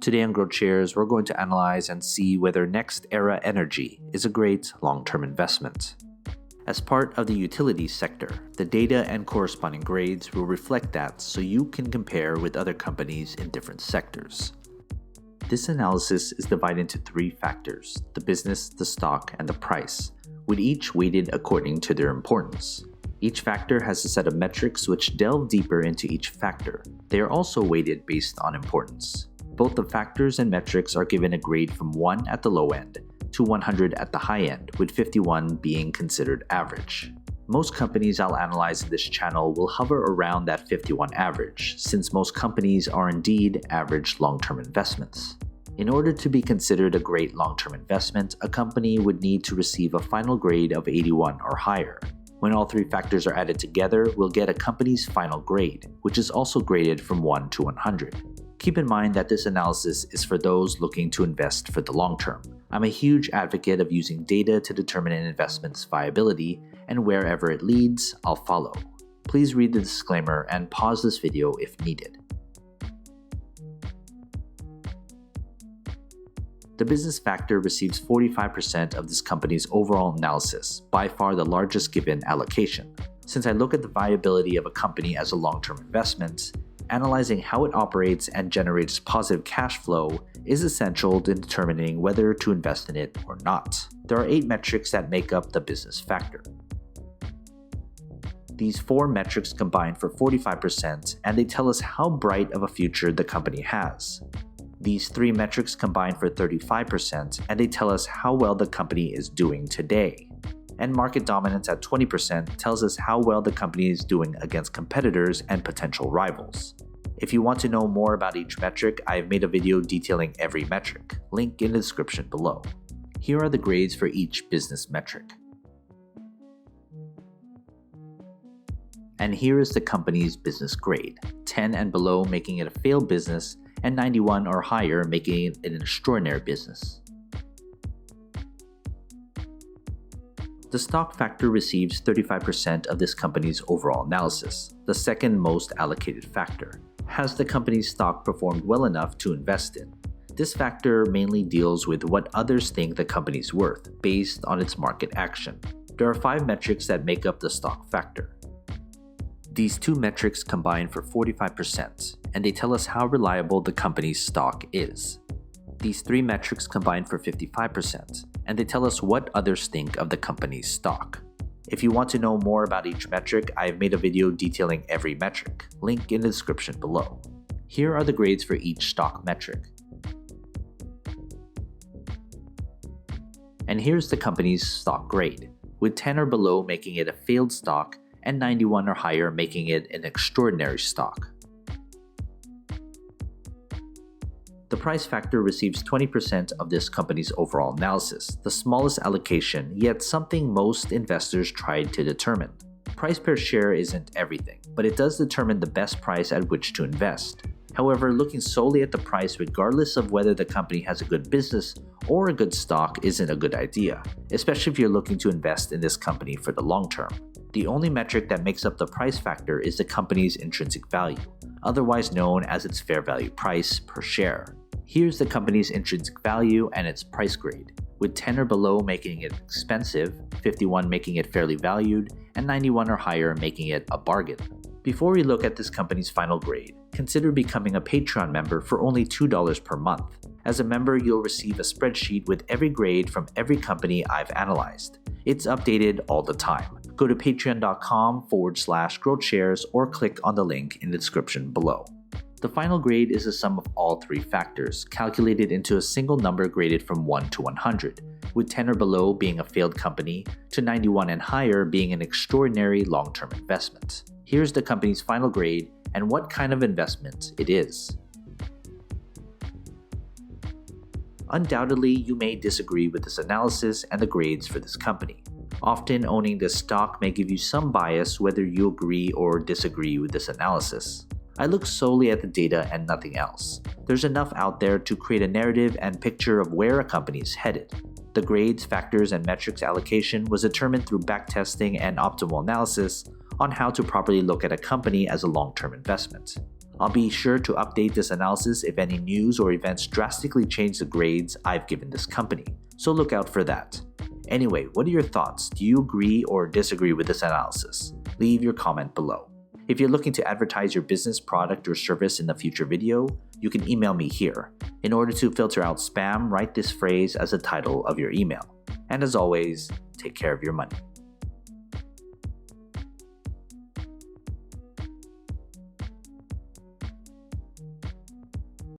Today on GrowthShares, we're going to analyze and see whether NextEra Energy is a great long-term investment. As part of the utilities sector, the data and corresponding grades will reflect that so you can compare with other companies in different sectors. This analysis is divided into three factors: the business, the stock, and the price, with each weighted according to their importance. Each factor has a set of metrics which delve deeper into each factor. They are also weighted based on importance. Both the factors and metrics are given a grade from 1 at the low end to 100 at the high end, with 51 being considered average. Most companies I'll analyze in this channel will hover around that 51 average, since most companies are indeed average long-term investments. In order to be considered a great long-term investment, a company would need to receive a final grade of 81 or higher. When all three factors are added together, we'll get a company's final grade, which is also graded from 1 to 100. Keep in mind that this analysis is for those looking to invest for the long term. I'm a huge advocate of using data to determine an investment's viability, and wherever it leads, I'll follow. Please read the disclaimer and pause this video if needed. The business factor receives 45% of this company's overall analysis, by far the largest given allocation. Since I look at the viability of a company as a long-term investment, analyzing how it operates and generates positive cash flow is essential in determining whether to invest in it or not. There are 8 metrics that make up the business factor. These 4 metrics combine for 45%, and they tell us how bright of a future the company has. These 3 metrics combine for 35%, and they tell us how well the company is doing today. And market dominance at 20% tells us how well the company is doing against competitors and potential rivals. If you want to know more about each metric, I have made a video detailing every metric, link in the description below. Here are the grades for each business metric. And here is the company's business grade: 10 and below making it a failed business, and 91 or higher making it an extraordinary business. The stock factor receives 35% of this company's overall analysis, the second most allocated factor. Has the company's stock performed well enough to invest in? This factor mainly deals with what others think the company's worth, based on its market action. There are 5 metrics that make up the stock factor. These 2 metrics combine for 45%, and they tell us how reliable the company's stock is. These 3 metrics combine for 55%, and they tell us what others think of the company's stock. If you want to know more about each metric, I have made a video detailing every metric, link in the description below. Here are the grades for each stock metric. And here's the company's stock grade, with 10 or below making it a failed stock, and 91 or higher making it an extraordinary stock. The price factor receives 20% of this company's overall analysis, the smallest allocation, yet something most investors tried to determine. Price per share isn't everything, but it does determine the best price at which to invest. However, looking solely at the price regardless of whether the company has a good business or a good stock isn't a good idea, especially if you're looking to invest in this company for the long term. The only metric that makes up the price factor is the company's intrinsic value, otherwise known as its fair value price per share. Here's the company's intrinsic value and its price grade, with 10 or below making it expensive, 51 making it fairly valued, and 91 or higher making it a bargain. Before we look at this company's final grade, consider becoming a Patreon member for only $2 per month. As a member, you'll receive a spreadsheet with every grade from every company I've analyzed. It's updated all the time. Go to patreon.com/growthshares or click on the link in the description below. The final grade is the sum of all 3 factors, calculated into a single number graded from 1 to 100, with 10 or below being a failed company, to 91 and higher being an extraordinary long-term investment. Here's the company's final grade and what kind of investment it is. Undoubtedly, you may disagree with this analysis and the grades for this company. Often, owning this stock may give you some bias whether you agree or disagree with this analysis. I look solely at the data and nothing else. There's enough out there to create a narrative and picture of where a company is headed. The grades, factors, and metrics allocation was determined through backtesting and optimal analysis on how to properly look at a company as a long-term investment. I'll be sure to update this analysis if any news or events drastically change the grades I've given this company, so look out for that. Anyway, what are your thoughts? Do you agree or disagree with this analysis? Leave your comment below. If you're looking to advertise your business, product, or service in a future video, you can email me here. In order to filter out spam, write this phrase as the title of your email. And as always, take care of your money.